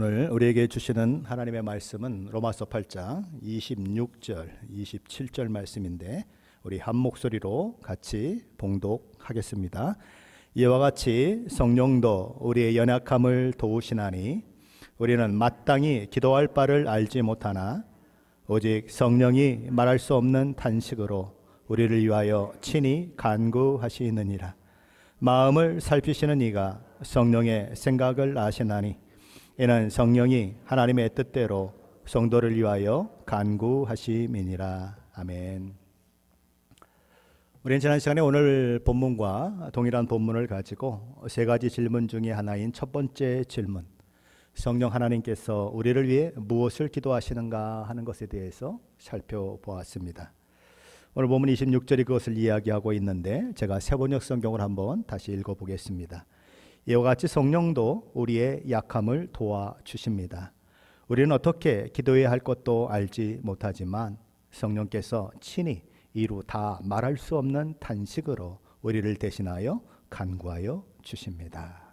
오늘 우리에게 주시는 하나님의 말씀은 로마서 8장 26절, 27절 말씀인데 우리 한 목소리로 같이 봉독하겠습니다. 이와 같이 성령도 우리의 연약함을 도우시나니 우리는 마땅히 기도할 바를 알지 못하나 오직 성령이 말할 수 없는 탄식으로 우리를 위하여 친히 간구하시느니라. 마음을 살피시는 이가 성령의 생각을 아시나니 이는 성령이 하나님의 뜻대로 성도를 위하여 간구하심이니라. 아멘. 우리는 지난 시간에 오늘 본문과 동일한 본문을 가지고 세 가지 질문 중에 하나인 첫 번째 질문, 성령 하나님께서 우리를 위해 무엇을 기도하시는가 하는 것에 대해서 살펴보았습니다. 오늘 본문 26절이 그것을 이야기하고 있는데 제가 세번역 성경을 한번 다시 읽어보겠습니다. 이와 같이 성령도 우리의 약함을 도와주십니다. 우리는 어떻게 기도해야 할 것도 알지 못하지만 성령께서 친히 이루 다 말할 수 없는 탄식으로 우리를 대신하여 간구하여 주십니다.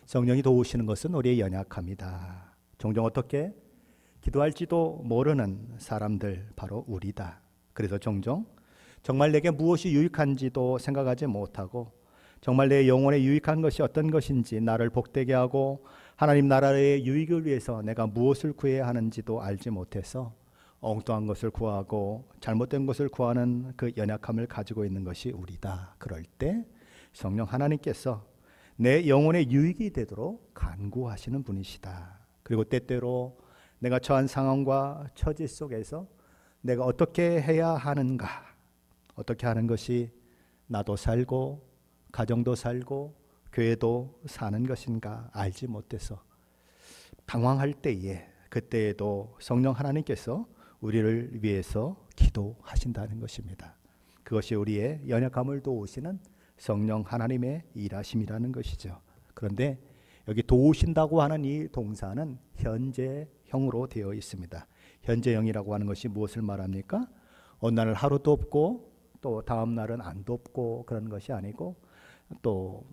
성령이 도우시는 것은 우리의 연약함이다. 종종 어떻게 기도할지도 모르는 사람들 바로 우리다. 그래서 종종 정말 내게 무엇이 유익한지도 생각하지 못하고 정말 내 영혼에 유익한 것이 어떤 것인지, 나를 복되게 하고 하나님 나라의 유익을 위해서 내가 무엇을 구해야 하는지도 알지 못해서 엉뚱한 것을 구하고 잘못된 것을 구하는 그 연약함을 가지고 있는 것이 우리다. 그럴 때 성령 하나님께서 내 영혼의 유익이 되도록 간구하시는 분이시다. 그리고 때때로 내가 처한 상황과 처지 속에서 내가 어떻게 해야 하는가, 어떻게 하는 것이 나도 살고 가정도 살고 교회도 사는 것인가 알지 못해서 당황할 때에, 그때에도 성령 하나님께서 우리를 위해서 기도하신다는 것입니다. 그것이 우리의 연약함을 도우시는 성령 하나님의 일하심이라는 것이죠. 그런데 여기 도우신다고 하는 이 동사는 현재형으로 되어 있습니다. 현재형이라고 하는 것이 무엇을 말합니까? 어느 날 하루 돕고 또 다음 날은 안 돕고 그런 것이 아니고, 또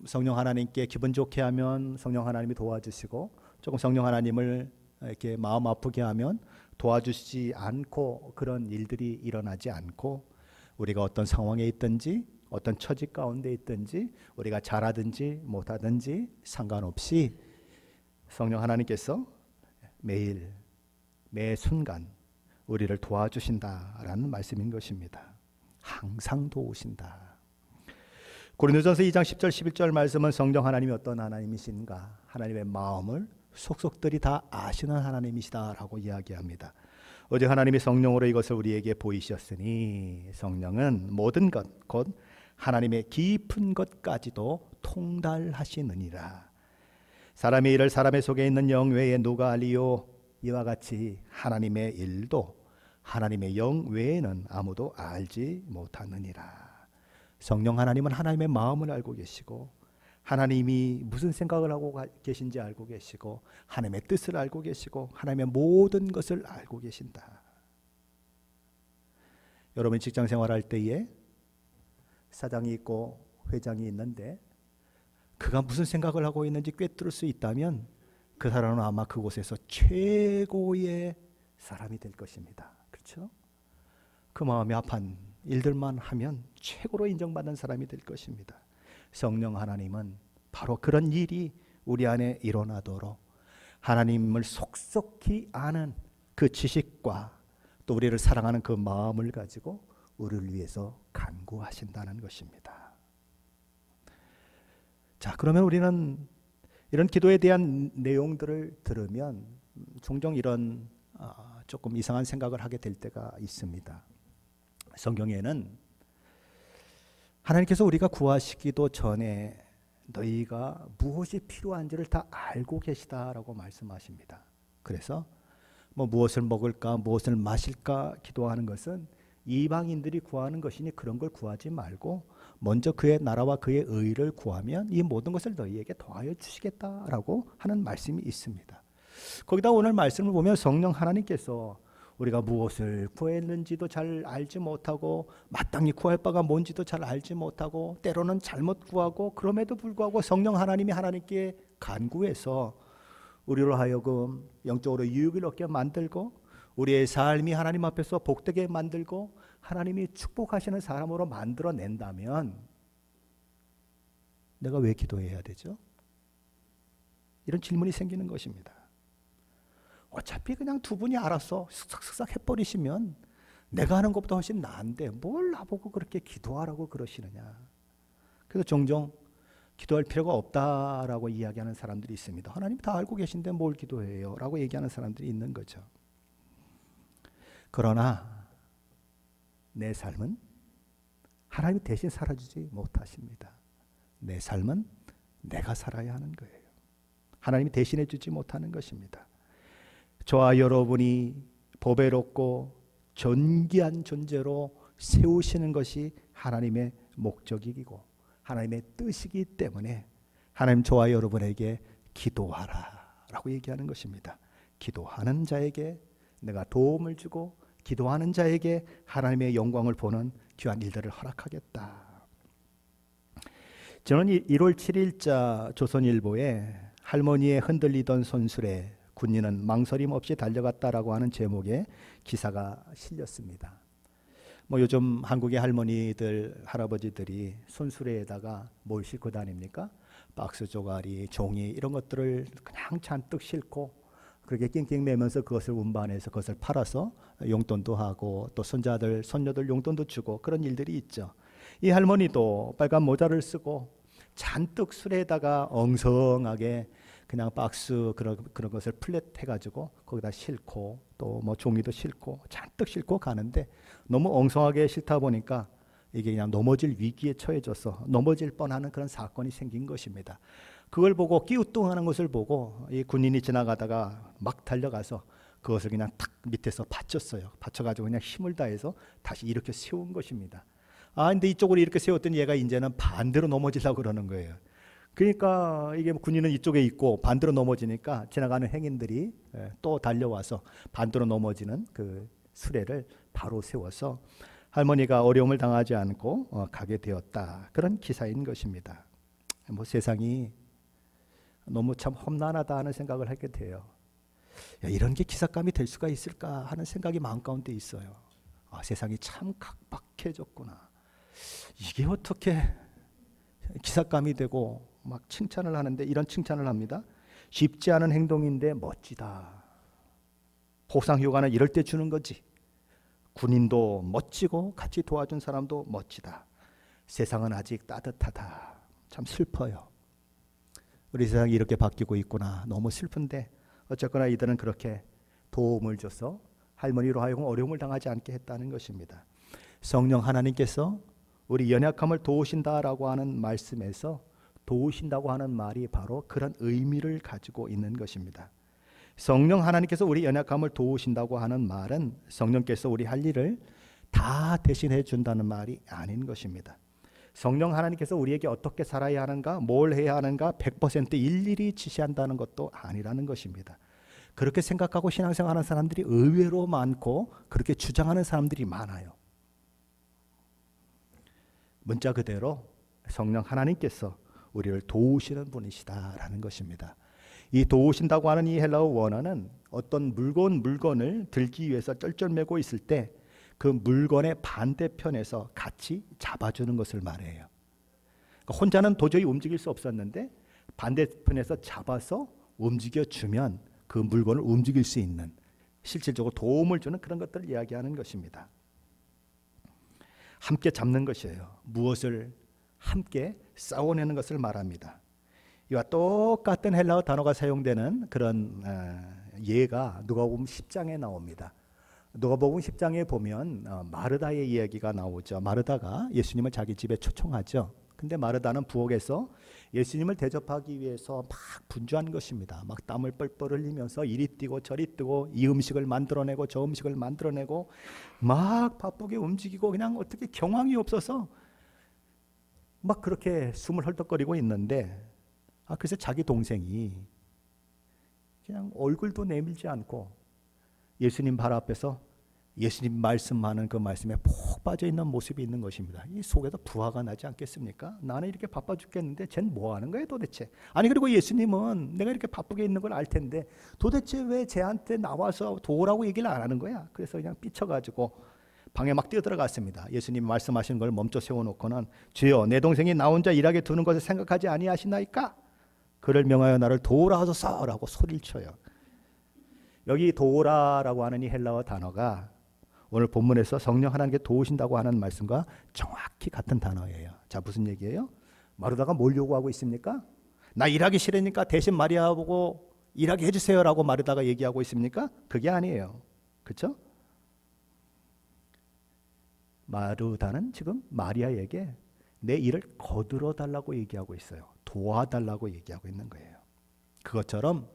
성령 하나님께 기분 좋게 하면 성령 하나님이 도와주시고 조금 성령 하나님을 이렇게 마음 아프게 하면 도와주시지 않고, 그런 일들이 일어나지 않고, 우리가 어떤 상황에 있든지 어떤 처지 가운데 있든지 우리가 잘하든지 못하든지 상관없이 성령 하나님께서 매일 매 순간 우리를 도와주신다라는 말씀인 것입니다. 항상 도우신다. 고린도전서 2장 10절 11절 말씀은 성령 하나님이 어떤 하나님이신가, 하나님의 마음을 속속들이 다 아시는 하나님이시다라고 이야기합니다. 어제 하나님이 성령으로 이것을 우리에게 보이셨으니 성령은 모든 것 곧 하나님의 깊은 것까지도 통달하시느니라. 사람의 일을 사람의 속에 있는 영 외에 누가 알리요? 이와 같이 하나님의 일도 하나님의 영 외에는 아무도 알지 못하느니라. 성령 하나님은 하나님의 마음을 알고 계시고 하나님이 무슨 생각을 하고 계신지 알고 계시고 하나님의 뜻을 알고 계시고 하나님의 모든 것을 알고 계신다. 여러분 직장 생활할 때에 사장이 있고 회장이 있는데 그가 무슨 생각을 하고 있는지 꿰뚫을 수 있다면 그 사람은 아마 그곳에서 최고의 사람이 될 것입니다. 그렇죠? 그 마음이 아픈 일들만 하면 최고로 인정받는 사람이 될 것입니다. 성령 하나님은 바로 그런 일이 우리 안에 일어나도록 하나님을 속속히 아는 그 지식과 또 우리를 사랑하는 그 마음을 가지고 우리를 위해서 간구하신다는 것입니다. 자, 그러면 우리는 이런 기도에 대한 내용들을 들으면 종종 이런 조금 이상한 생각을 하게 될 때가 있습니다. 성경에는 하나님께서 우리가 구하시기도 전에 너희가 무엇이 필요한지를 다 알고 계시다라고 말씀하십니다. 그래서 무엇을 먹을까 무엇을 마실까 기도하는 것은 이방인들이 구하는 것이니 그런 걸 구하지 말고 먼저 그의 나라와 그의 의를 구하면 이 모든 것을 너희에게 더하여 주시겠다라고 하는 말씀이 있습니다. 거기다 오늘 말씀을 보면 성령 하나님께서 우리가 무엇을 구했는지도 잘 알지 못하고 마땅히 구할 바가 뭔지도 잘 알지 못하고 때로는 잘못 구하고 그럼에도 불구하고 성령 하나님이 하나님께 간구해서 우리로 하여금 영적으로 유익을 얻게 만들고 우리의 삶이 하나님 앞에서 복되게 만들고 하나님이 축복하시는 사람으로 만들어낸다면 내가 왜 기도해야 되죠? 이런 질문이 생기는 것입니다. 어차피 그냥 두 분이 알아서 쓱싹쓱싹 해버리시면 내가 하는 것보다 훨씬 나은데 뭘 나보고 그렇게 기도하라고 그러시느냐. 그래서 종종 기도할 필요가 없다라고 이야기하는 사람들이 있습니다. 하나님 다 알고 계신데 뭘 기도해요? 라고 얘기하는 사람들이 있는 거죠. 그러나 내 삶은 하나님이 대신 살아주지 못하십니다. 내 삶은 내가 살아야 하는 거예요. 하나님이 대신해 주지 못하는 것입니다. 저와 여러분이 보배롭고 존귀한 존재로 세우시는 것이 하나님의 목적이고 하나님의 뜻이기 때문에 하나님 저와 여러분에게 기도하라 라고 얘기하는 것입니다. 기도하는 자에게 내가 도움을 주고 기도하는 자에게 하나님의 영광을 보는 귀한 일들을 허락하겠다. 저는 1월 7일자 조선일보에 할머니의 흔들리던 손수레 군인은 망설임 없이 달려갔다라고 하는 제목의 기사가 실렸습니다. 뭐 요즘 한국의 할머니들, 할아버지들이 손수레에다가 뭘 싣고 다닙니까? 박스 조가리, 종이 이런 것들을 그냥 잔뜩 싣고 그렇게 낑낑매면서 그것을 운반해서 그것을 팔아서 용돈도 하고 또 손자들, 손녀들 용돈도 주고 그런 일들이 있죠. 이 할머니도 빨간 모자를 쓰고 잔뜩 수레에다가 엉성하게 그냥 박스 그런 것을 플랫해가지고 거기다 싣고 또 뭐 종이도 싣고 잔뜩 싣고 가는데 너무 엉성하게 싣다 보니까 이게 그냥 넘어질 위기에 처해져서 넘어질 뻔하는 그런 사건이 생긴 것입니다. 그걸 보고 끼우뚱하는 것을 보고 이 군인이 지나가다가 막 달려가서 그것을 그냥 탁 밑에서 받쳤어요. 받쳐가지고 그냥 힘을 다해서 다시 이렇게 세운 것입니다. 근데 이쪽으로 이렇게 세웠더니 얘가 이제는 반대로 넘어지려고 그러는 거예요. 그러니까 이게 군인은 이쪽에 있고 반대로 넘어지니까 지나가는 행인들이 또 달려와서 반대로 넘어지는 그 수레를 바로 세워서 할머니가 어려움을 당하지 않고 가게 되었다. 그런 기사인 것입니다. 뭐 세상이 너무 참 험난하다 하는 생각을 하게 돼요. 이런 게 기사감이 될 수가 있을까 하는 생각이 마음 가운데 있어요. 세상이 참 각박해졌구나. 이게 어떻게 기사감이 되고 막 칭찬을 하는데 이런 칭찬을 합니다. 쉽지 않은 행동인데 멋지다. 보상 효과는 이럴 때 주는 거지. 군인도 멋지고 같이 도와준 사람도 멋지다. 세상은 아직 따뜻하다. 참 슬퍼요. 우리 세상이 이렇게 바뀌고 있구나. 너무 슬픈데 어쨌거나 이들은 그렇게 도움을 줘서 할머니로 하여금 어려움을 당하지 않게 했다는 것입니다. 성령 하나님께서 우리 연약함을 도우신다라고 하는 말씀에서 도우신다고 하는 말이 바로 그런 의미를 가지고 있는 것입니다. 성령 하나님께서 우리 연약함을 도우신다고 하는 말은 성령께서 우리 할 일을 다 대신해 준다는 말이 아닌 것입니다. 성령 하나님께서 우리에게 어떻게 살아야 하는가, 뭘 해야 하는가 100% 일일이 지시한다는 것도 아니라는 것입니다. 그렇게 생각하고 신앙생활하는 사람들이 의외로 많고 그렇게 주장하는 사람들이 많아요. 문자 그대로 성령 하나님께서 우리를 도우시는 분이시다라는 것입니다. 이 도우신다고 하는 이 헬라어 원어는 어떤 물건을 들기 위해서 쩔쩔매고 있을 때 그 물건의 반대편에서 같이 잡아주는 것을 말해요. 그러니까 혼자는 도저히 움직일 수 없었는데 반대편에서 잡아서 움직여주면 그 물건을 움직일 수 있는 실질적으로 도움을 주는 그런 것들을 이야기하는 것입니다. 함께 잡는 것이에요. 무엇을 함께 싸워내는 것을 말합니다. 이와 똑같은 헬라어 단어가 사용되는 그런 예가 누가복음 10장에 나옵니다. 누가복음 10장에 보면 마르다의 이야기가 나오죠. 마르다가 예수님을 자기 집에 초청하죠. 근데 마르다는 부엌에서 예수님을 대접하기 위해서 막 분주한 것입니다. 막 땀을 뻘뻘 흘리면서 이리 뛰고 저리 뛰고 이 음식을 만들어내고 저 음식을 만들어내고 막 바쁘게 움직이고 그냥 어떻게 경황이 없어서 막 그렇게 숨을 헐떡거리고 있는데 그래서 자기 동생이 그냥 얼굴도 내밀지 않고 예수님 발 앞에서 예수님 말씀하는 그 말씀에 푹 빠져 있는 모습이 있는 것입니다. 이 속에서 부하가 나지 않겠습니까? 나는 이렇게 바빠 죽겠는데 쟨 뭐 하는 거예요 도대체? 아니 그리고 예수님은 내가 이렇게 바쁘게 있는 걸 알 텐데 도대체 왜 쟤한테 나와서 도우라고 얘기를 안 하는 거야? 그래서 그냥 삐쳐가지고 방에 막 뛰어들어갔습니다. 예수님 말씀하신 걸 멈춰 세워놓고는 주여 내 동생이 나 혼자 일하게 두는 것을 생각하지 아니하시나이까? 그를 명하여 나를 도우라 하소서라고 소리를 쳐요. 여기 도우라라고 하는 이 헬라어 단어가 오늘 본문에서 성령 하나님께 도우신다고 하는 말씀과 정확히 같은 단어예요. 자, 무슨 얘기예요? 마르다가 뭘 요구하고 있습니까? 나 일하기 싫으니까 대신 마리아 보고 일하게 해주세요라고 마르다가 얘기하고 있습니까? 그게 아니에요. 그렇죠? 마르다는 지금 마리아에게 내 일을 거들어 달라고 얘기하고 있어요. 도와달라고 얘기하고 있는 거예요. 그것처럼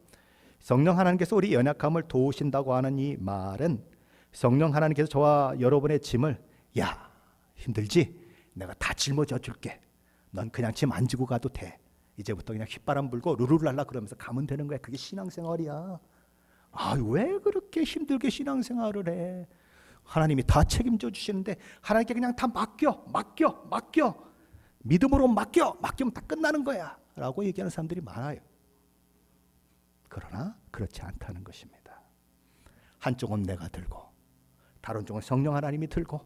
성령 하나님께서 우리 연약함을 도우신다고 하는 이 말은 성령 하나님께서 저와 여러분의 짐을 야 힘들지? 내가 다 짊어져 줄게. 넌 그냥 짐 안 지고 가도 돼. 이제부터 그냥 휘바람 불고 루루랄라 그러면서 가면 되는 거야. 그게 신앙생활이야. 아, 왜 그렇게 힘들게 신앙생활을 해? 하나님이 다 책임져 주시는데 하나님께 그냥 다 맡겨. 믿음으로 맡기면 다 끝나는 거야 라고 얘기하는 사람들이 많아요. 그러나 그렇지 않다는 것입니다. 한쪽은 내가 들고 다른 쪽은 성령 하나님이 들고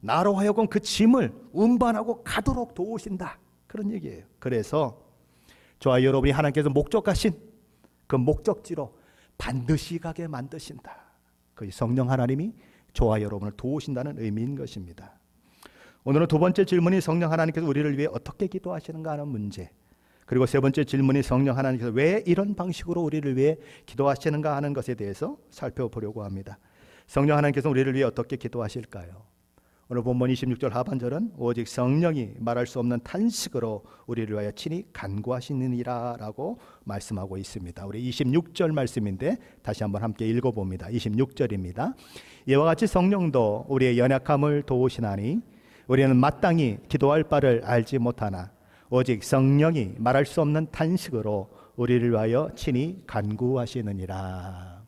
나로 하여금 그 짐을 운반하고 가도록 도우신다, 그런 얘기예요. 그래서 저와 여러분이 하나님께서 목적하신 그 목적지로 반드시 가게 만드신다. 그 성령 하나님이 저와 여러분을 도우신다는 의미인 것입니다. 오늘은 두 번째 질문이 성령 하나님께서 우리를 위해 어떻게 기도하시는가 하는 문제, 그리고 세 번째 질문이 성령 하나님께서 왜 이런 방식으로 우리를 위해 기도하시는가 하는 것에 대해서 살펴보려고 합니다. 성령 하나님께서 우리를 위해 어떻게 기도하실까요? 오늘 본문 26절 하반절은 오직 성령이 말할 수 없는 탄식으로 우리를 위하여 친히 간구하시느니라 라고 말씀하고 있습니다. 우리 26절 말씀인데 다시 한번 함께 읽어봅니다. 26절입니다. 이와 같이 성령도 우리의 연약함을 도우시나니 우리는 마땅히 기도할 바를 알지 못하나 오직 성령이 말할 수 없는 탄식으로 우리를 위하여 친히 간구하시느니라.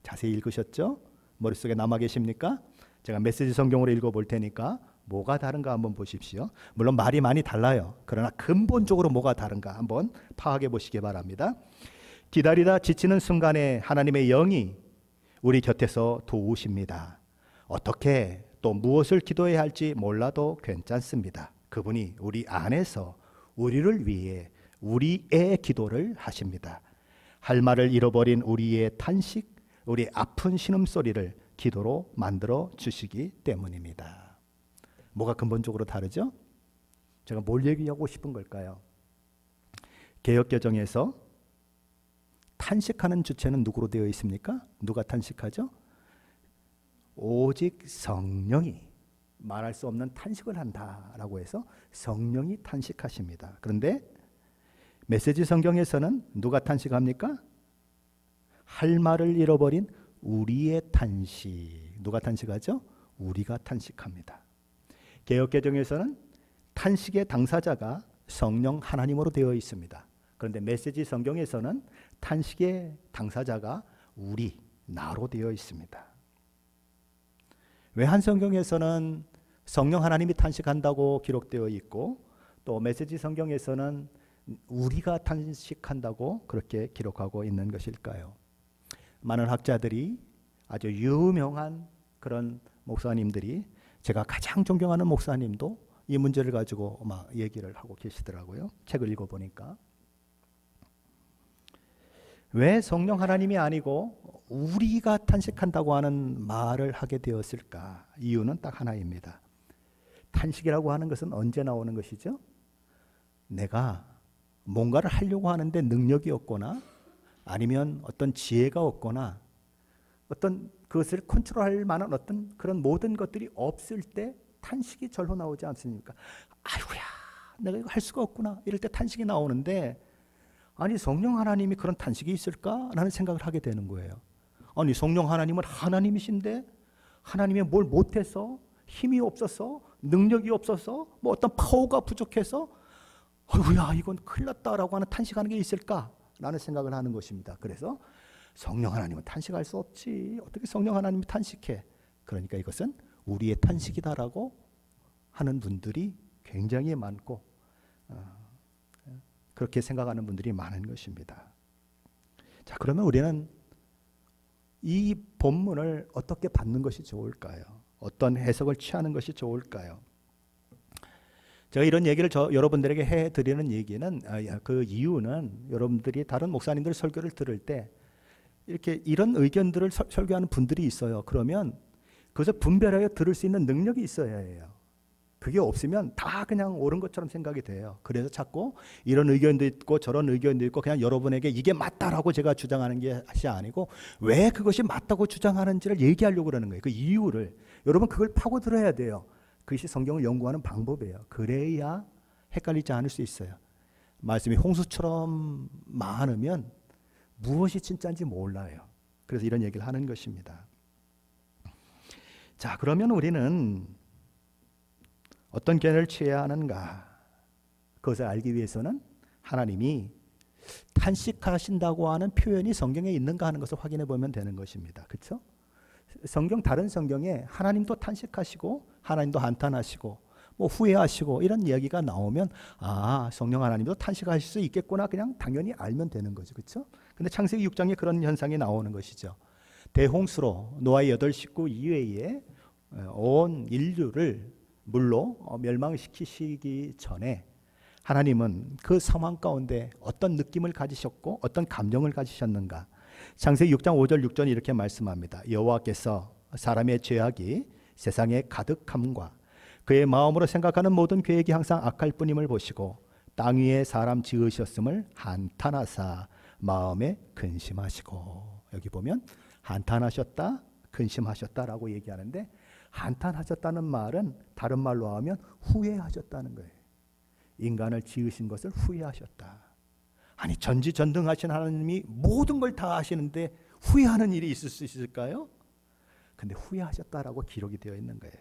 자세히 읽으셨죠? 머릿속에 남아 계십니까? 제가 메시지 성경으로 읽어볼 테니까 뭐가 다른가 한번 보십시오. 물론 말이 많이 달라요. 그러나 근본적으로 뭐가 다른가 한번 파악해 보시기 바랍니다. 기다리다 지치는 순간에 하나님의 영이 우리 곁에서 도우십니다. 어떻게 또 무엇을 기도해야 할지 몰라도 괜찮습니다. 그분이 우리 안에서 우리를 위해 우리의 기도를 하십니다. 할 말을 잃어버린 우리의 탄식, 우리의 아픈 신음소리를 기도로 만들어 주시기 때문입니다. 뭐가 근본적으로 다르죠? 제가 뭘 얘기하고 싶은 걸까요? 개역개정에서 탄식하는 주체는 누구로 되어 있습니까? 누가 탄식하죠? 오직 성령이 말할 수 없는 탄식을 한다라고 해서 성령이 탄식하십니다. 그런데 메시지 성경에서는 누가 탄식합니까? 할 말을 잃어버린 우리의 탄식. 누가 탄식하죠? 우리가 탄식합니다. 개역개정에서는 탄식의 당사자가 성령 하나님으로 되어 있습니다. 그런데 메시지 성경에서는 탄식의 당사자가 우리, 나로 되어 있습니다. 왜 한 성경에서는 성령 하나님이 탄식한다고 기록되어 있고 또 메시지 성경에서는 우리가 탄식한다고 그렇게 기록하고 있는 것일까요? 많은 학자들이, 아주 유명한 그런 목사님들이, 제가 가장 존경하는 목사님도 이 문제를 가지고 막 얘기를 하고 계시더라고요. 책을 읽어보니까. 왜 성령 하나님이 아니고 우리가 탄식한다고 하는 말을 하게 되었을까? 이유는 딱 하나입니다. 탄식이라고 하는 것은 언제 나오는 것이죠? 내가 뭔가를 하려고 하는데 능력이 없거나 아니면 어떤 지혜가 없거나 어떤 그것을 컨트롤할 만한 어떤 그런 모든 것들이 없을 때 탄식이 절로 나오지 않습니까? 아이고야, 내가 이거 할 수가 없구나 이럴 때 탄식이 나오는데, 아니 성령 하나님이 그런 탄식이 있을까라는 생각을 하게 되는 거예요. 아니 성령 하나님은 하나님이신데 하나님이 뭘 못해서, 힘이 없어서, 능력이 없어서, 뭐 어떤 파워가 부족해서 아이고야 이건 큰일 났다라고 하는 탄식하는 게 있을까라는 생각을 하는 것입니다. 그래서 성령 하나님은 탄식할 수 없지, 어떻게 성령 하나님이 탄식해? 그러니까 이것은 우리의 탄식이다라고 하는 분들이 굉장히 많고 그렇게 생각하는 분들이 많은 것입니다. 자, 그러면 우리는 이 본문을 어떻게 받는 것이 좋을까요? 어떤 해석을 취하는 것이 좋을까요? 제가 이런 얘기를 여러분들에게 해드리는 얘기는 그 이유는 여러분들이 다른 목사님들 설교를 들을 때 이렇게 이런 의견들을 설교하는 분들이 있어요. 그러면 그것을 분별하여 들을 수 있는 능력이 있어야 해요. 그게 없으면 다 그냥 옳은 것처럼 생각이 돼요. 그래서 자꾸 이런 의견도 있고 저런 의견도 있고 그냥 여러분에게 이게 맞다라고 제가 주장하는 것이 아니고 왜 그것이 맞다고 주장하는지를 얘기하려고 그러는 거예요. 그 이유를 여러분 그걸 파고들어야 돼요. 그것이 성경을 연구하는 방법이에요. 그래야 헷갈리지 않을 수 있어요. 말씀이 홍수처럼 많으면 무엇이 진짜인지 몰라요. 그래서 이런 얘기를 하는 것입니다. 자, 그러면 우리는 어떤 견해를 취해야 하는가? 그것을 알기 위해서는 하나님이 탄식하신다고 하는 표현이 성경에 있는가 하는 것을 확인해 보면 되는 것입니다. 그렇죠? 다른 성경에 하나님도 탄식하시고 하나님도 한탄하시고 뭐 후회하시고 이런 이야기가 나오면 성령 하나님도 탄식하실 수 있겠구나 그냥 당연히 알면 되는 거죠. 그렇죠? 근데 창세기 6장에 그런 현상이 나오는 것이죠. 대홍수로 노아의 8 식구 이외에 온 인류를 물로 멸망시키시기 전에 하나님은 그 상황 가운데 어떤 느낌을 가지셨고 어떤 감정을 가지셨는가? 창세기 6장 5절 6절이 이렇게 말씀합니다. 여호와께서 사람의 죄악이 세상에 가득함과 그의 마음으로 생각하는 모든 계획이 항상 악할 뿐임을 보시고 땅 위에 사람 지으셨음을 한탄하사 마음에 근심하시고, 여기 보면 한탄하셨다, 근심하셨다라고 얘기하는데 한탄하셨다는 말은 다른 말로 하면 후회하셨다는 거예요. 인간을 지으신 것을 후회하셨다. 아니 전지전능하신 하나님이 모든 걸 다 아시는데 후회하는 일이 있을 수 있을까요? 근데 후회하셨다라고 기록이 되어 있는 거예요.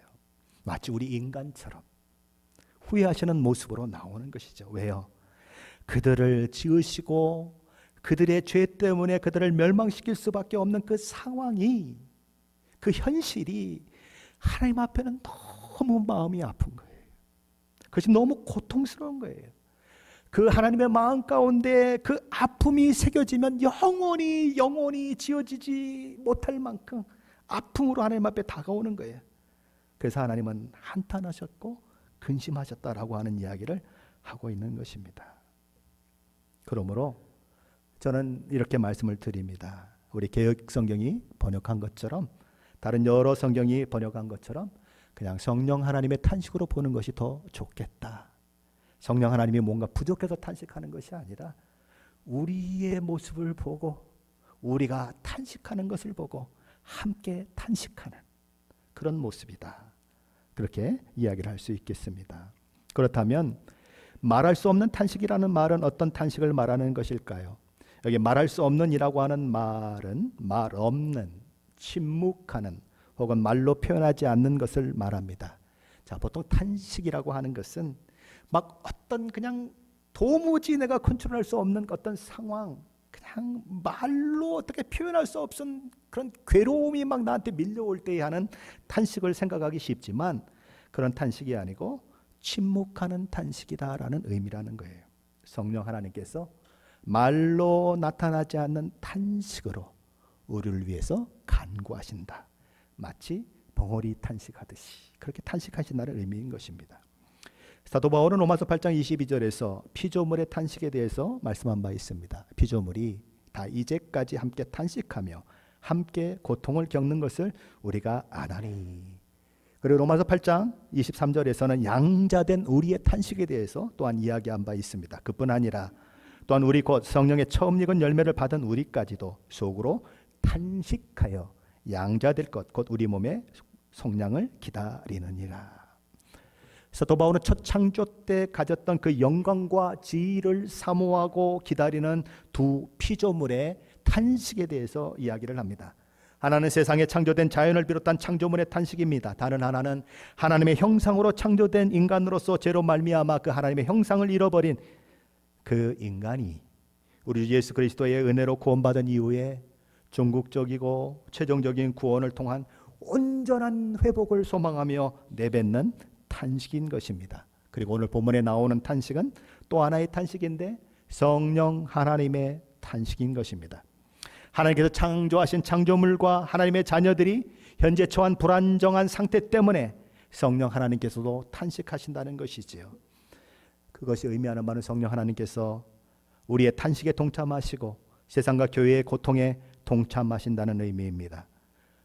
마치 우리 인간처럼 후회하시는 모습으로 나오는 것이죠. 왜요? 그들을 지으시고 그들의 죄 때문에 그들을 멸망시킬 수밖에 없는 그 상황이, 그 현실이 하나님 앞에는 너무 마음이 아픈 거예요. 그것이 너무 고통스러운 거예요. 그 하나님의 마음 가운데 그 아픔이 새겨지면 영원히 지워지지 못할 만큼 아픔으로 하나님 앞에 다가오는 거예요. 그래서 하나님은 한탄하셨고 근심하셨다라고 하는 이야기를 하고 있는 것입니다. 그러므로 저는 이렇게 말씀을 드립니다. 우리 개역 성경이 번역한 것처럼, 다른 여러 성경이 번역한 것처럼 그냥 성령 하나님의 탄식으로 보는 것이 더 좋겠다. 성령 하나님이 뭔가 부족해서 탄식하는 것이 아니라 우리의 모습을 보고 우리가 탄식하는 것을 보고 함께 탄식하는 그런 모습이다. 그렇게 이야기를 할 수 있겠습니다. 그렇다면 말할 수 없는 탄식이라는 말은 어떤 탄식을 말하는 것일까요? 여기 말할 수 없는이라고 하는 말은 말 없는, 침묵하는 혹은 말로 표현하지 않는 것을 말합니다. 자, 보통 탄식이라고 하는 것은 막 어떤 그냥 도무지 내가 컨트롤할 수 없는 어떤 상황, 그냥 말로 어떻게 표현할 수 없은 그런 괴로움이 막 나한테 밀려올 때 하는 탄식을 생각하기 쉽지만 그런 탄식이 아니고 침묵하는 탄식이다라는 의미라는 거예요. 성령 하나님께서 말로 나타나지 않는 탄식으로 우리를 위해서 간구하신다. 마치 벙어리 탄식하듯이 그렇게 탄식하신다는 의미인 것입니다. 사도 바울은 로마서 8장 22절에서 피조물의 탄식에 대해서 말씀한 바 있습니다. 피조물이 다 이제까지 함께 탄식하며 함께 고통을 겪는 것을 우리가 아나니. 그리고 로마서 8장 23절에서는 양자된 우리의 탄식에 대해서 또한 이야기한 바 있습니다. 그뿐 아니라 또한 우리 곧 성령의 처음 익은 열매를 받은 우리까지도 속으로 탄식하여 양자될 것 곧 우리 몸의 속량을 기다리느니라. 사도 바울은 첫 창조 때 가졌던 그 영광과 지위를 사모하고 기다리는 두 피조물의 탄식에 대해서 이야기를 합니다. 하나는 세상에 창조된 자연을 비롯한 창조물의 탄식입니다. 다른 하나는 하나님의 형상으로 창조된 인간으로서 죄로 말미암아 그 하나님의 형상을 잃어버린 그 인간이 우리 예수 그리스도의 은혜로 구원받은 이후에 종국적이고 최종적인 구원을 통한 완전한 회복을 소망하며 내뱉는 탄식인 것입니다. 그리고 오늘 본문에 나오는 탄식은 또 하나의 탄식인데 성령 하나님의 탄식인 것입니다. 하나님께서 창조하신 창조물과 하나님의 자녀들이 현재 처한 불안정한 상태 때문에 성령 하나님께서도 탄식하신다는 것이지요. 그것이 의미하는 바는 성령 하나님께서 우리의 탄식에 동참하시고 세상과 교회의 고통에 동참하신다는 의미입니다.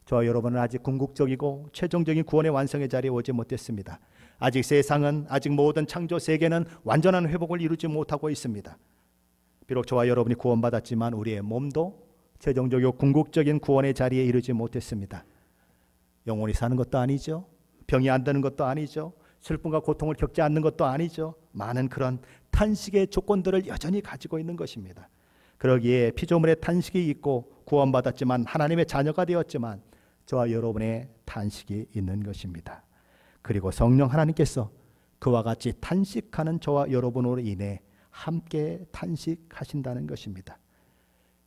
저와 여러분은 아직 궁극적이고 최종적인 구원의 완성의 자리에 오지 못했습니다. 아직 세상은, 아직 모든 창조 세계는 완전한 회복을 이루지 못하고 있습니다. 비록 저와 여러분이 구원받았지만 우리의 몸도 최종적이고 궁극적인 구원의 자리에 이르지 못했습니다. 영원히 사는 것도 아니죠. 병이 안 드는 것도 아니죠. 슬픔과 고통을 겪지 않는 것도 아니죠. 많은 그런 탄식의 조건들을 여전히 가지고 있는 것입니다. 그러기에 피조물의 탄식이 있고 구원받았지만 하나님의 자녀가 되었지만 저와 여러분의 탄식이 있는 것입니다. 그리고 성령 하나님께서 그와 같이 탄식하는 저와 여러분으로 인해 함께 탄식하신다는 것입니다.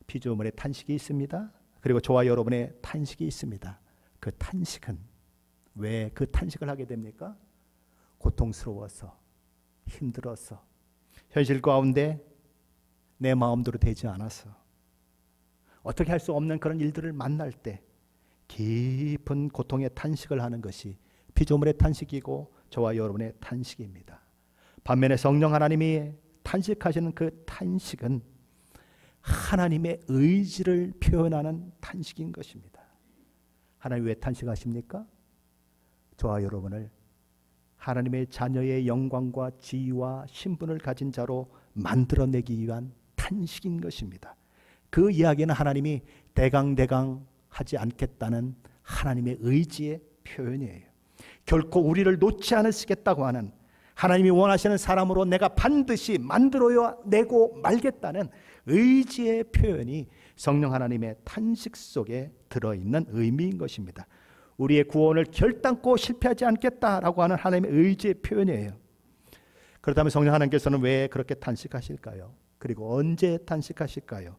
피조물의 탄식이 있습니다. 그리고 저와 여러분의 탄식이 있습니다. 그 탄식은 왜 그 탄식을 하게 됩니까? 고통스러워서, 힘들어서, 현실 가운데 내 마음대로 되지 않아서, 어떻게 할 수 없는 그런 일들을 만날 때 깊은 고통의 탄식을 하는 것이 피조물의 탄식이고 저와 여러분의 탄식입니다. 반면에 성령 하나님이 탄식하시는 그 탄식은 하나님의 의지를 표현하는 탄식인 것입니다. 하나님 왜 탄식하십니까? 저와 여러분을 하나님의 자녀의 영광과 지위와 신분을 가진 자로 만들어내기 위한 탄식인 것입니다. 그 이야기는 하나님이 대강대강 하지 않겠다는 하나님의 의지의 표현이에요. 결코 우리를 놓지 않으시겠다고 하는, 하나님이 원하시는 사람으로 내가 반드시 만들어내고 말겠다는 의지의 표현이 성령 하나님의 탄식 속에 들어있는 의미인 것입니다. 우리의 구원을 결단코 실패하지 않겠다라고 하는 하나님의 의지의 표현이에요. 그렇다면 성령 하나님께서는 왜 그렇게 탄식하실까요? 그리고 언제 탄식하실까요?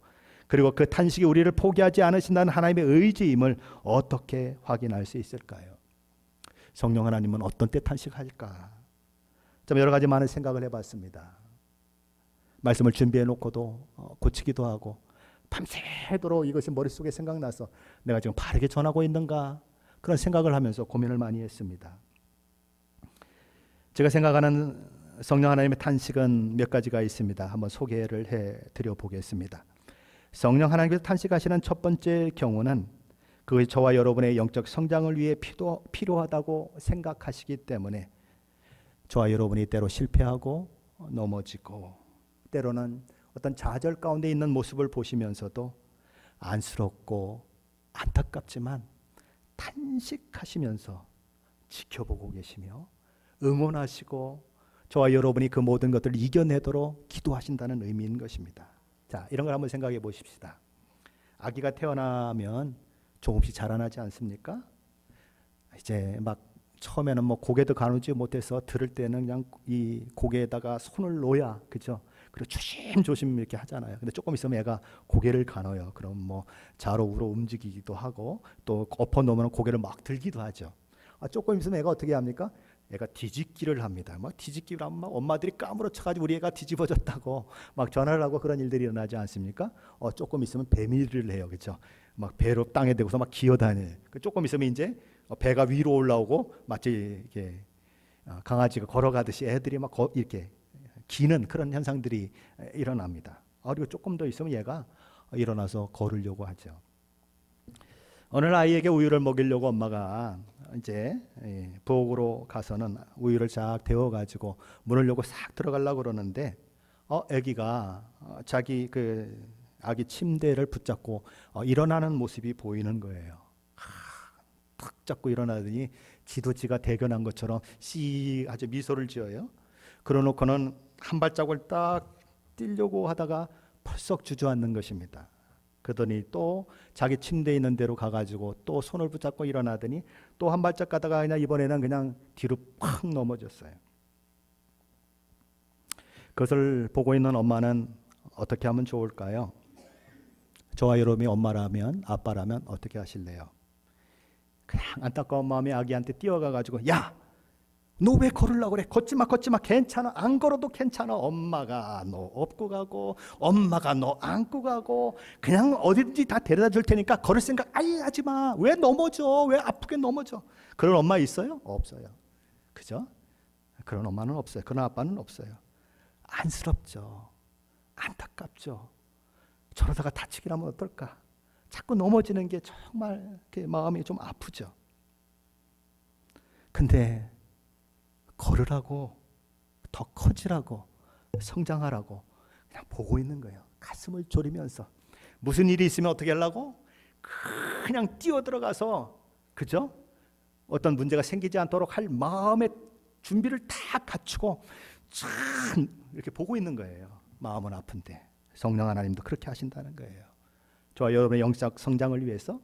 그리고 그 탄식이 우리를 포기하지 않으신다는 하나님의 의지임을 어떻게 확인할 수 있을까요? 성령 하나님은 어떤 때 탄식할까? 좀 여러 가지 많은 생각을 해봤습니다. 말씀을 준비해 놓고도 고치기도 하고 밤새도록 이것이 머릿속에 생각나서 내가 지금 바르게 전하고 있는가? 그런 생각을 하면서 고민을 많이 했습니다. 제가 생각하는 성령 하나님의 탄식은 몇 가지가 있습니다. 한번 소개를 해드려 보겠습니다. 성령 하나님께서 탄식하시는 첫 번째 경우는 그것이 저와 여러분의 영적 성장을 위해 필요하다고 생각하시기 때문에 저와 여러분이 때로 실패하고 넘어지고 때로는 어떤 좌절 가운데 있는 모습을 보시면서도 안쓰럽고 안타깝지만 탄식하시면서 지켜보고 계시며 응원하시고 저와 여러분이 그 모든 것들을 이겨내도록 기도하신다는 의미인 것입니다. 자, 이런 걸 한번 생각해 보십시다. 아기가 태어나면 조금씩 자라나지 않습니까? 이제 막 처음에는 뭐 고개도 가누지 못해서 들을 때는 그냥 이 고개에다가 손을 놓아야, 그죠? 그리고 조심조심 이렇게 하잖아요. 근데 조금 있으면 애가 고개를 가눠요. 그럼 뭐 좌로 우로 움직이기도 하고 또 엎어 놓으면 고개를 막 들기도 하죠. 조금 있으면 애가 어떻게 합니까? 애가 뒤집기를 합니다. 막 뒤집기를 하면 막 엄마들이 까무러쳐가지고 우리 애가 뒤집어졌다고 막 전화를 하고 그런 일들이 일어나지 않습니까? 조금 있으면 배밀을 해요, 그렇죠? 막 배로 땅에 대고서 막 기어다녀요. 조금 있으면 이제 배가 위로 올라오고 마치 이렇게 강아지가 걸어가듯이 애들이 막 이렇게 기는 그런 현상들이 일어납니다. 그리고 조금 더 있으면 얘가 일어나서 걸으려고 하죠. 어느 아이에게 우유를 먹이려고 엄마가 이제 부엌으로 가서는 우유를 쫙 데워가지고 문을 열고 싹 들어가려고 그러는데 아기가 자기 그 아기 침대를 붙잡고 일어나는 모습이 보이는 거예요. 탁 잡고 일어나더니 지도지가 대견한 것처럼 씩 아주 미소를 지어요. 그러놓고는 한 발짝을 딱 뛰려고 하다가 펄썩 주저앉는 것입니다. 그러더니 또 자기 침대에 있는 데로 가가지고 또 손을 붙잡고 일어나더니 또 한 발짝 가다가 그냥 이번에는 그냥 뒤로 팍 넘어졌어요. 그것을 보고 있는 엄마는 어떻게 하면 좋을까요? 저와 여러분이 엄마라면, 아빠라면 어떻게 하실래요? 그냥 안타까운 마음에 아기한테 뛰어가가지고 야! 너 왜 걸으려고 그래? 걷지 마, 걷지 마. 괜찮아. 안 걸어도 괜찮아. 엄마가 너 업고 가고 엄마가 너 안고 가고 그냥 어디든지 다 데려다 줄 테니까 걸을 생각 아예 하지 마. 왜 넘어져? 왜 아프게 넘어져? 그런 엄마 있어요? 없어요. 그죠? 그런 엄마는 없어요. 그런 아빠는 없어요. 안쓰럽죠. 안타깝죠. 저러다가 다치게 하면 어떨까? 자꾸 넘어지는 게 정말 마음이 좀 아프죠. 근데 걸으라고, 더 커지라고, 성장하라고 그냥 보고 있는 거예요. 가슴을 졸이면서. 무슨 일이 있으면 어떻게 하려고? 그냥 뛰어들어가서, 그죠? 어떤 문제가 생기지 않도록 할 마음의 준비를 다 갖추고 참 이렇게 보고 있는 거예요. 마음은 아픈데 성령 하나님도 그렇게 하신다는 거예요. 저와 여러분의 영적 성장을 위해서,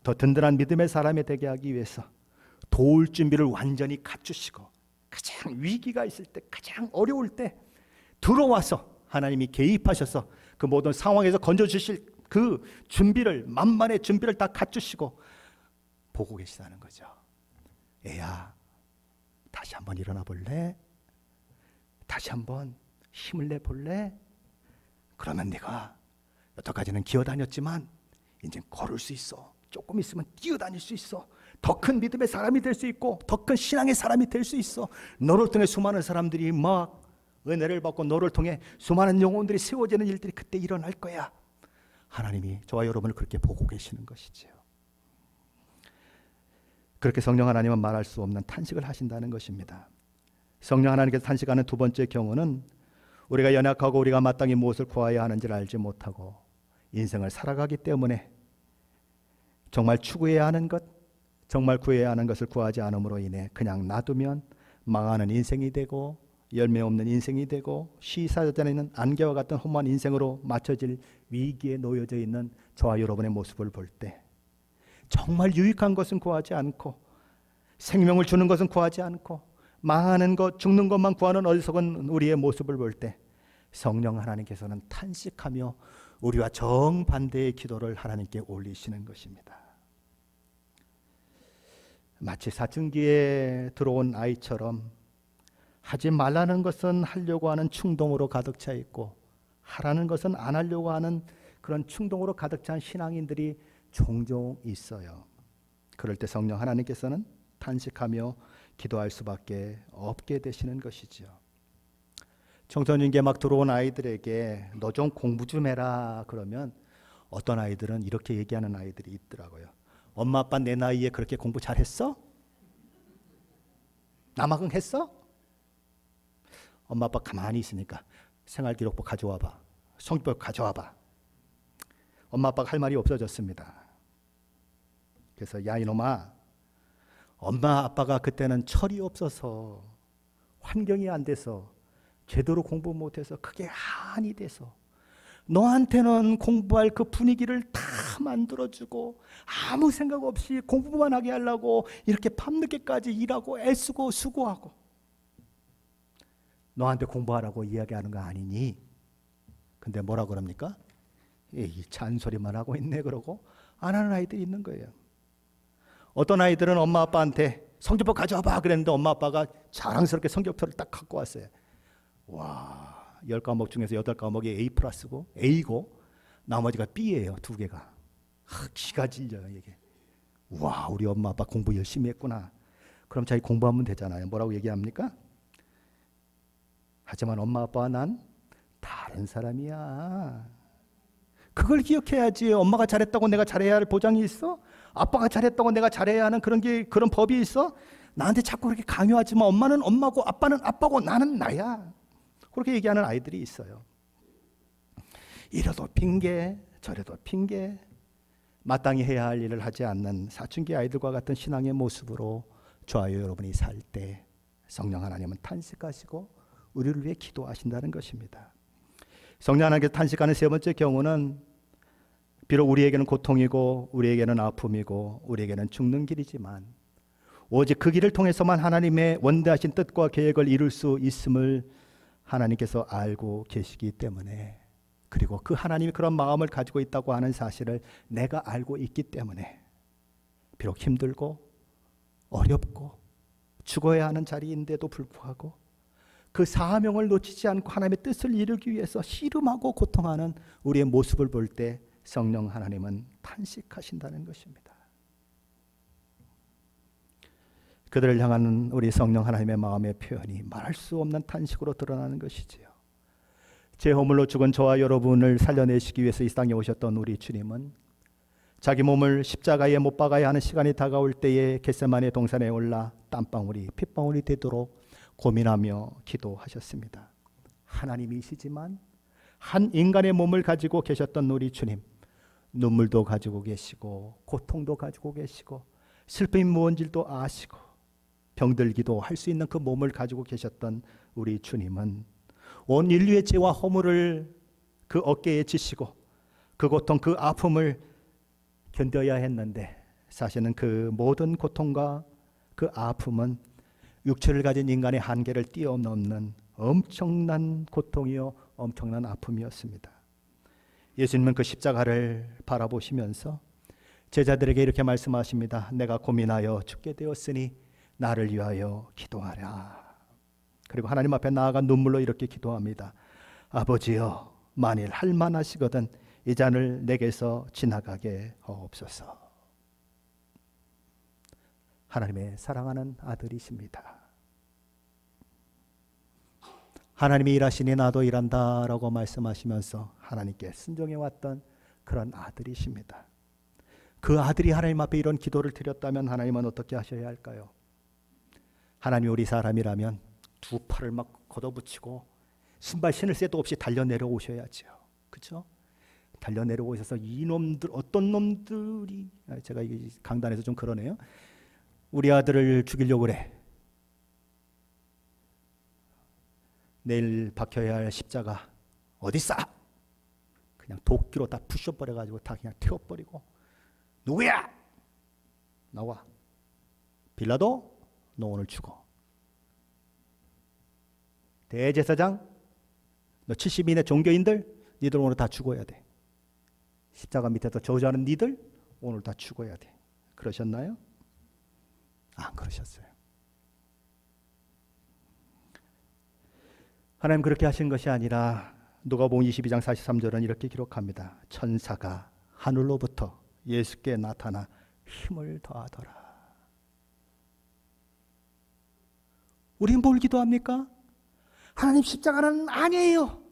더 든든한 믿음의 사람이 되게 하기 위해서 도울 준비를 완전히 갖추시고, 가장 위기가 있을 때, 가장 어려울 때 들어와서 하나님이 개입하셔서 그 모든 상황에서 건져주실 그 준비를, 만만의 준비를 다 갖추시고 보고 계시다는 거죠. 애야, 다시 한번 일어나 볼래? 다시 한번 힘을 내 볼래? 그러면 네가 여태까지는 기어다녔지만 이제 걸을 수 있어. 조금 있으면 뛰어다닐 수 있어. 더 큰 믿음의 사람이 될 수 있고 더 큰 신앙의 사람이 될 수 있어. 너를 통해 수많은 사람들이 막 은혜를 받고 너를 통해 수많은 영혼들이 세워지는 일들이 그때 일어날 거야. 하나님이 저와 여러분을 그렇게 보고 계시는 것이지요. 그렇게 성령 하나님은 말할 수 없는 탄식을 하신다는 것입니다. 성령 하나님께서 탄식하는 두 번째 경우는 우리가 연약하고 우리가 마땅히 무엇을 구해야 하는지를 알지 못하고 인생을 살아가기 때문에 정말 추구해야 하는 것, 정말 구해야 하는 것을 구하지 않음으로 인해 그냥 놔두면 망하는 인생이 되고 열매 없는 인생이 되고 시사자는 안개와 같은 험한 인생으로 맞춰질 위기에 놓여져 있는 저와 여러분의 모습을 볼 때, 정말 유익한 것은 구하지 않고 생명을 주는 것은 구하지 않고 망하는 것, 죽는 것만 구하는 어리석은 우리의 모습을 볼 때 성령 하나님께서는 탄식하며 우리와 정반대의 기도를 하나님께 올리시는 것입니다. 마치 사춘기에 들어온 아이처럼 하지 말라는 것은 하려고 하는 충동으로 가득 차 있고 하라는 것은 안 하려고 하는 그런 충동으로 가득 찬 신앙인들이 종종 있어요. 그럴 때 성령 하나님께서는 탄식하며 기도할 수밖에 없게 되시는 것이죠. 청소년기에 막 들어온 아이들에게 너 좀 공부 좀 해라 그러면 어떤 아이들은 이렇게 얘기하는 아이들이 있더라고요. 엄마 아빠 내 나이에 그렇게 공부 잘했어? 남학응 했어? 엄마 아빠 가만히 있으니까 생활기록부 가져와봐, 성적표 가져와봐. 엄마 아빠가 할 말이 없어졌습니다. 그래서 야 이놈아, 엄마 아빠가 그때는 철이 없어서 환경이 안 돼서 제대로 공부 못해서 그게 한이 돼서 너한테는 공부할 그 분위기를 다 만들어주고 아무 생각 없이 공부만 하게 하려고 이렇게 밤늦게까지 일하고 애쓰고 수고하고 너한테 공부하라고 이야기하는 거 아니니? 근데 뭐라 그럽니까? 에이, 잔소리만 하고 있네 그러고 안 하는 아이들이 있는 거예요. 어떤 아이들은 엄마 아빠한테 성적표 가져와봐 그랬는데 엄마 아빠가 자랑스럽게 성적표를 딱 갖고 왔어요. 와, 10과목 중에서 8과목이 A+고 A고 나머지가 B예요. 2개가. 기가 질려요 이게. 와, 우리 엄마 아빠 공부 열심히 했구나. 그럼 자기 공부하면 되잖아요. 뭐라고 얘기합니까? 하지만 엄마 아빠와 난 다른 사람이야. 그걸 기억해야지. 엄마가 잘했다고 내가 잘해야 할 보장이 있어? 아빠가 잘했다고 내가 잘해야 하는 그런 법이 있어? 나한테 자꾸 그렇게 강요하지 마. 엄마는 엄마고 아빠는 아빠고 나는 나야. 그렇게 얘기하는 아이들이 있어요. 이래도 핑계 저래도 핑계, 마땅히 해야 할 일을 하지 않는 사춘기 아이들과 같은 신앙의 모습으로 저와 여러분이 살 때 성령 하나님은 탄식하시고 우리를 위해 기도하신다는 것입니다. 성령 하나님께서 탄식하는 세 번째 경우는 비록 우리에게는 고통이고 우리에게는 아픔이고 우리에게는 죽는 길이지만 오직 그 길을 통해서만 하나님의 원대하신 뜻과 계획을 이룰 수 있음을 하나님께서 알고 계시기 때문에, 그리고 그 하나님이 그런 마음을 가지고 있다고 하는 사실을 내가 알고 있기 때문에 비록 힘들고 어렵고 죽어야 하는 자리인데도 불구하고 그 사명을 놓치지 않고 하나님의 뜻을 이루기 위해서 씨름하고 고통하는 우리의 모습을 볼 때 성령 하나님은 탄식하신다는 것입니다. 그들을 향하는 우리 성령 하나님의 마음의 표현이 말할 수 없는 탄식으로 드러나는 것이지요. 제 허물로 죽은 저와 여러분을 살려내시기 위해서 이 땅에 오셨던 우리 주님은 자기 몸을 십자가에 못 박아야 하는 시간이 다가올 때에 겟세마네 동산에 올라 땀방울이 핏방울이 되도록 고민하며 기도하셨습니다. 하나님이시지만 한 인간의 몸을 가지고 계셨던 우리 주님, 눈물도 가지고 계시고 고통도 가지고 계시고 슬픔이 무언지도 아시고 병들기도 할 수 있는 그 몸을 가지고 계셨던 우리 주님은 온 인류의 죄와 허물을 그 어깨에 지시고 그 고통, 그 아픔을 견뎌야 했는데 사실은 그 모든 고통과 그 아픔은 육체를 가진 인간의 한계를 뛰어넘는 엄청난 고통이요 엄청난 아픔이었습니다. 예수님은 그 십자가를 바라보시면서 제자들에게 이렇게 말씀하십니다. 내가 고민하여 죽게 되었으니 나를 위하여 기도하라. 그리고 하나님 앞에 나아가 눈물로 이렇게 기도합니다. 아버지여, 만일 할만하시거든 이 잔을 내게서 지나가게 하옵소서. 하나님의 사랑하는 아들이십니다. 하나님이 일하시니 나도 일한다라고 말씀하시면서 하나님께 순종해왔던 그런 아들이십니다. 그 아들이 하나님 앞에 이런 기도를 드렸다면 하나님은 어떻게 하셔야 할까요? 하나님 우리 사람이라면 두 팔을 막 걷어붙이고 신발 신을 새도 없이 달려내려오셔야죠. 그렇죠? 달려내려오셔서 이놈들 어떤 놈들이, 제가 강단에서 좀 그러네요. 우리 아들을 죽이려고 그래. 내일 박혀야 할 십자가 어디 있어? 그냥 도끼로 다 부셔버려가지고 다 그냥 태워버리고, 누구야? 나와. 빌라도 너 오늘 죽어. 대제사장 너 70인의 종교인들 니들 오늘 다 죽어야 돼. 십자가 밑에서 저주하는 니들 오늘 다 죽어야 돼. 그러셨나요? 안 그러셨어요. 하나님 그렇게 하신 것이 아니라 누가복음 22장 43절은 이렇게 기록합니다. 천사가 하늘로부터 예수께 나타나 힘을 더하더라. 우린 뭘 기도합니까? 하나님 십자가는 아니에요.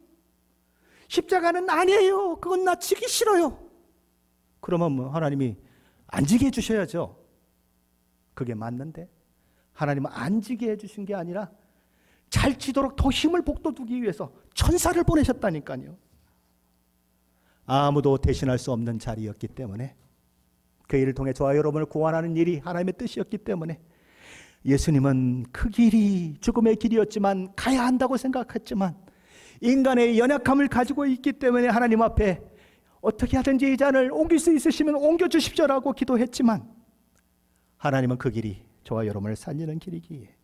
십자가는 아니에요. 그건 나 지기 싫어요. 그러면 뭐 하나님이 안 지게 해주셔야죠. 그게 맞는데 하나님은 안 지게 해주신 게 아니라 잘 지도록 더 힘을 북돋우기 위해서 천사를 보내셨다니까요. 아무도 대신할 수 없는 자리였기 때문에, 그 일을 통해 저와 여러분을 구원하는 일이 하나님의 뜻이었기 때문에 예수님은 그 길이 죽음의 길이었지만 가야 한다고 생각했지만 인간의 연약함을 가지고 있기 때문에 하나님 앞에 어떻게 하든지 이 잔을 옮길 수 있으시면 옮겨주십시오라고 기도했지만 하나님은 그 길이 저와 여러분을 살리는 길이기에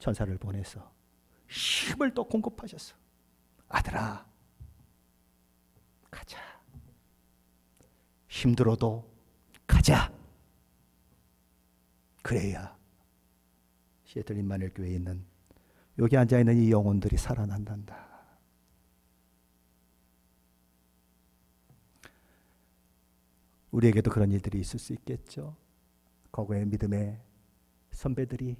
천사를 보내서 힘을 또 공급하셨어. 아들아, 가자. 힘들어도 가자. 그래야 시애틀 임마누엘 교회에 있는 여기 앉아있는 이 영혼들이 살아난단다. 우리에게도 그런 일들이 있을 수 있겠죠. 과거의 믿음의 선배들이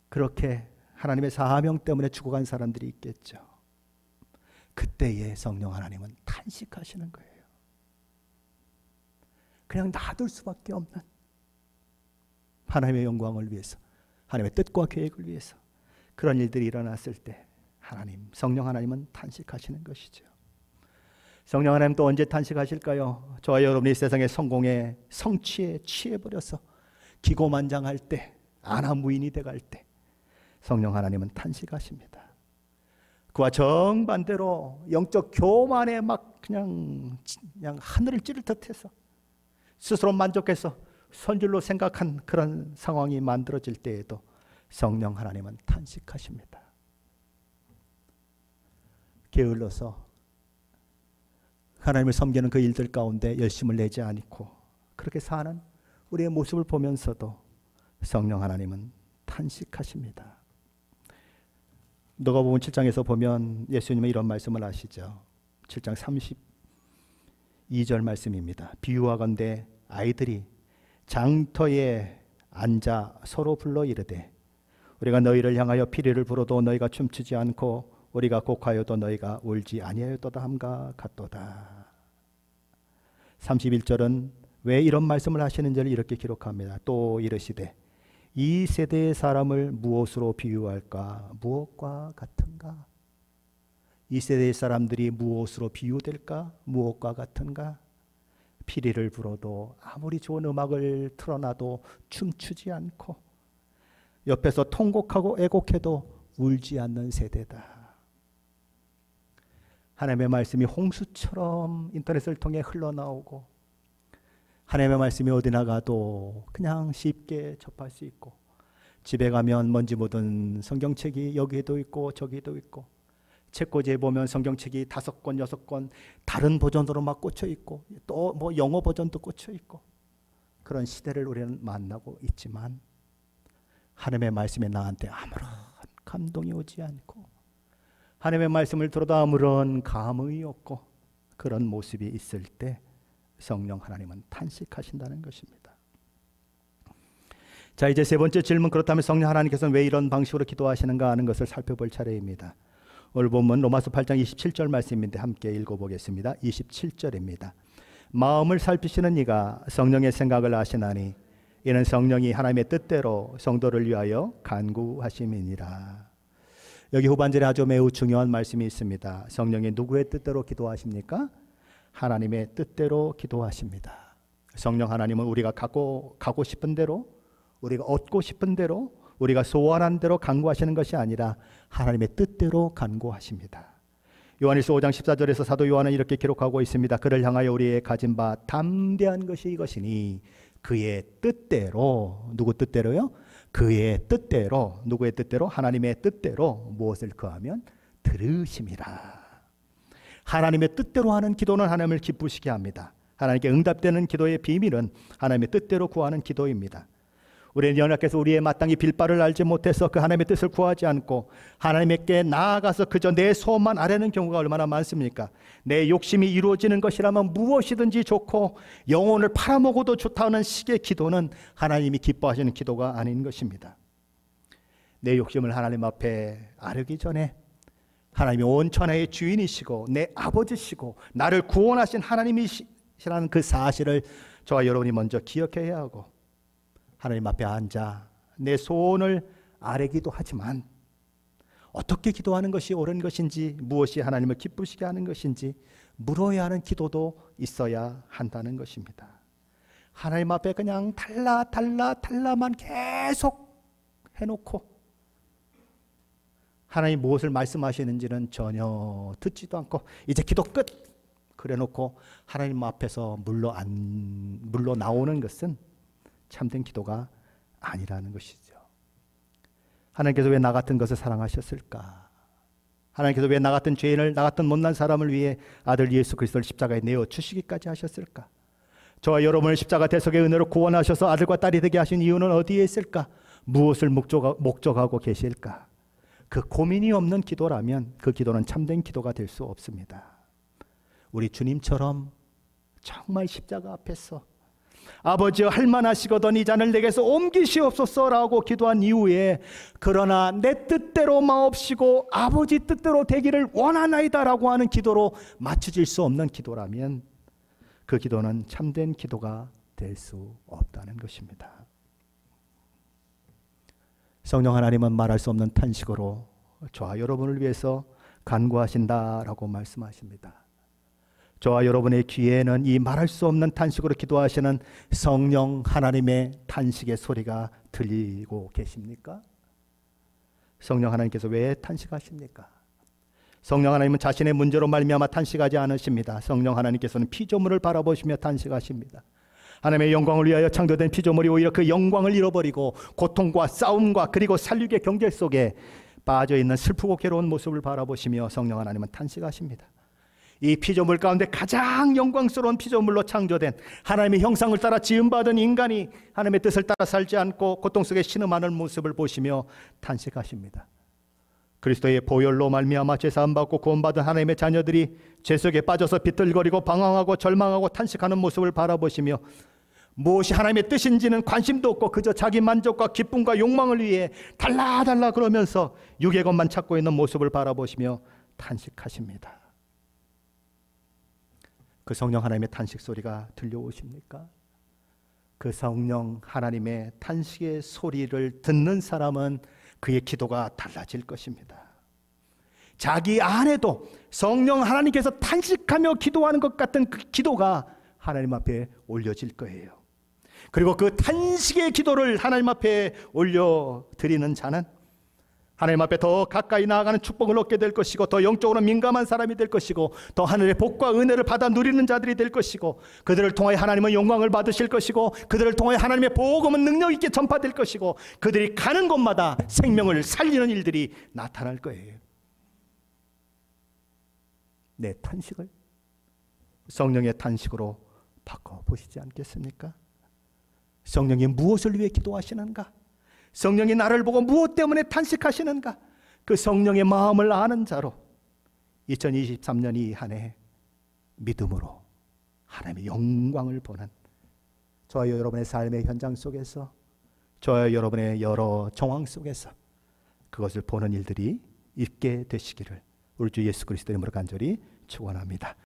그렇게 하나님의 사명 때문에 죽어간 사람들이 있겠죠. 그때의 성령 하나님은 탄식하시는 거예요. 그냥 놔둘 수밖에 없는, 하나님의 영광을 위해서, 하나님의 뜻과 계획을 위해서 그런 일들이 일어났을 때 하나님, 성령 하나님은 탄식하시는 것이죠. 성령 하나님 또 언제 탄식하실까요? 저와 여러분이 세상의 성공에, 성취에 취해버려서 기고만장할 때, 안하무인이 돼갈 때 성령 하나님은 탄식하십니다. 그와 정반대로 영적 교만에 막 그냥 하늘을 찌를 듯해서 스스로 만족해서 선질로 생각한 그런 상황이 만들어질 때에도 성령 하나님은 탄식하십니다. 게을러서 하나님을 섬기는 그 일들 가운데 열심을 내지 않고 그렇게 사는 우리의 모습을 보면서도 성령 하나님은 탄식하십니다. 누가복음 7장에서 보면 예수님은 이런 말씀을 하시죠. 7장 32절 말씀입니다. 비유하건대 아이들이 장터에 앉아 서로 불러 이르되 우리가 너희를 향하여 피리를 불어도 너희가 춤추지 않고 우리가 곡하여도 너희가 울지 아니하였도다 함과 같도다. 31절은 왜 이런 말씀을 하시는지를 이렇게 기록합니다. 또 이르시되 이 세대의 사람을 무엇으로 비유할까? 무엇과 같은가? 이 세대의 사람들이 무엇으로 비유될까? 무엇과 같은가? 피리를 불어도 아무리 좋은 음악을 틀어놔도 춤추지 않고 옆에서 통곡하고 애곡해도 울지 않는 세대다. 하나님의 말씀이 홍수처럼 인터넷을 통해 흘러나오고 하나님의 말씀이 어디 나가도 그냥 쉽게 접할 수 있고 집에 가면 먼지 묻은 성경책이 여기에도 있고 저기에도 있고 책꽂이에 보면 성경책이 5권, 6권 다른 버전으로 막 꽂혀 있고 또 뭐 영어 버전도 꽂혀 있고 그런 시대를 우리는 만나고 있지만 하나님의 말씀에 나한테 아무런 감동이 오지 않고 하나님의 말씀을 들어도 아무런 감흥이 없고 그런 모습이 있을 때 성령 하나님은 탄식하신다는 것입니다. 자, 이제 세 번째 질문, 그렇다면 성령 하나님께서는 왜 이런 방식으로 기도하시는가 하는 것을 살펴볼 차례입니다. 오늘 본문 로마서 8장 27절 말씀인데 함께 읽어보겠습니다. 27절입니다. 마음을 살피시는 이가 성령의 생각을 아시나니 이는 성령이 하나님의 뜻대로 성도를 위하여 간구하심이니라. 여기 후반절에 아주 매우 중요한 말씀이 있습니다. 성령이 누구의 뜻대로 기도하십니까? 하나님의 뜻대로 기도하십니다. 성령 하나님은 우리가 가고 싶은 대로, 우리가 얻고 싶은 대로, 우리가 소원한 대로 간구하시는 것이 아니라 하나님의 뜻대로 간구하십니다. 요한일서 5장 14절에서 사도 요한은 이렇게 기록하고 있습니다. 그를 향하여 우리의 가진 바 담대한 것이 이것이니 그의 뜻대로, 누구 뜻대로요? 그의 뜻대로, 누구의 뜻대로? 하나님의 뜻대로 무엇을 구하면 들으심이라. 하나님의 뜻대로 하는 기도는 하나님을 기쁘시게 합니다. 하나님께 응답되는 기도의 비밀은 하나님의 뜻대로 구하는 기도입니다. 우리는 연약해서 우리의 마땅히 빌 바를 알지 못해서 그 하나님의 뜻을 구하지 않고 하나님께 나아가서 그저 내 소원만 아뢰는 경우가 얼마나 많습니까? 내 욕심이 이루어지는 것이라면 무엇이든지 좋고 영혼을 팔아먹어도 좋다는 식의 기도는 하나님이 기뻐하시는 기도가 아닌 것입니다. 내 욕심을 하나님 앞에 아뢰기 전에 하나님이 온 천하의 주인이시고 내 아버지시고 나를 구원하신 하나님이시라는 그 사실을 저와 여러분이 먼저 기억해야 하고 하나님 앞에 앉아 내 소원을 아뢰기도 하지만 어떻게 기도하는 것이 옳은 것인지, 무엇이 하나님을 기쁘시게 하는 것인지 물어야 하는 기도도 있어야 한다는 것입니다. 하나님 앞에 그냥 달라만 계속 해놓고 하나님 무엇을 말씀하시는지는 전혀 듣지도 않고 이제 기도 끝! 그래놓고 하나님 앞에서 물러 나오는 것은 참된 기도가 아니라는 것이죠. 하나님께서 왜 나 같은 것을 사랑하셨을까? 하나님께서 왜 나 같은 죄인을, 나 같은 못난 사람을 위해 아들 예수 그리스도를 십자가에 내어 주시기까지 하셨을까? 저와 여러분을 십자가 대속의 은혜로 구원하셔서 아들과 딸이 되게 하신 이유는 어디에 있을까? 무엇을 목적하고 계실까? 그 고민이 없는 기도라면 그 기도는 참된 기도가 될 수 없습니다. 우리 주님처럼 정말 십자가 앞에서 아버지여 할만하시거든 이 잔을 내게서 옮기시옵소서라고 기도한 이후에 그러나 내 뜻대로 마옵시고 아버지 뜻대로 되기를 원하나이다라고 하는 기도로 맞춰질 수 없는 기도라면 그 기도는 참된 기도가 될 수 없다는 것입니다. 성령 하나님은 말할 수 없는 탄식으로 저와 여러분을 위해서 간구하신다라고 말씀하십니다. 저와 여러분의 귀에는 이 말할 수 없는 탄식으로 기도하시는 성령 하나님의 탄식의 소리가 들리고 계십니까? 성령 하나님께서 왜 탄식하십니까? 성령 하나님은 자신의 문제로 말미암아 탄식하지 않으십니다. 성령 하나님께서는 피조물을 바라보시며 탄식하십니다. 하나님의 영광을 위하여 창조된 피조물이 오히려 그 영광을 잃어버리고 고통과 싸움과 그리고 살육의 경계 속에 빠져있는 슬프고 괴로운 모습을 바라보시며 성령 하나님은 탄식하십니다. 이 피조물 가운데 가장 영광스러운 피조물로 창조된 하나님의 형상을 따라 지음받은 인간이 하나님의 뜻을 따라 살지 않고 고통 속에 신음하는 모습을 보시며 탄식하십니다. 그리스도의 보혈로 말미암아 제사함받고 구원받은 하나님의 자녀들이 죄 속에 빠져서 비틀거리고 방황하고 절망하고 탄식하는 모습을 바라보시며 무엇이 하나님의 뜻인지는 관심도 없고 그저 자기 만족과 기쁨과 욕망을 위해 달라달라 그러면서 육의 것만 찾고 있는 모습을 바라보시며 탄식하십니다. 그 성령 하나님의 탄식 소리가 들려오십니까? 그 성령 하나님의 탄식의 소리를 듣는 사람은 그의 기도가 달라질 것입니다. 자기 안에도 성령 하나님께서 탄식하며 기도하는 것 같은 그 기도가 하나님 앞에 올려질 거예요. 그리고 그 탄식의 기도를 하나님 앞에 올려드리는 자는 하나님 앞에 더 가까이 나아가는 축복을 얻게 될 것이고, 더 영적으로 민감한 사람이 될 것이고, 더 하늘의 복과 은혜를 받아 누리는 자들이 될 것이고, 그들을 통해 하나님은 영광을 받으실 것이고, 그들을 통해 하나님의 복음은 능력 있게 전파될 것이고, 그들이 가는 곳마다 생명을 살리는 일들이 나타날 거예요. 내 탄식을 성령의 탄식으로 바꿔보시지 않겠습니까? 성령이 무엇을 위해 기도하시는가? 성령이 나를 보고 무엇 때문에 탄식하시는가? 그 성령의 마음을 아는 자로 2023년 이 한 해 믿음으로 하나님의 영광을 보는 저와 여러분의 삶의 현장 속에서, 저와 여러분의 여러 정황 속에서 그것을 보는 일들이 있게 되시기를 우리 주 예수 그리스도의 이름으로 간절히 축원합니다.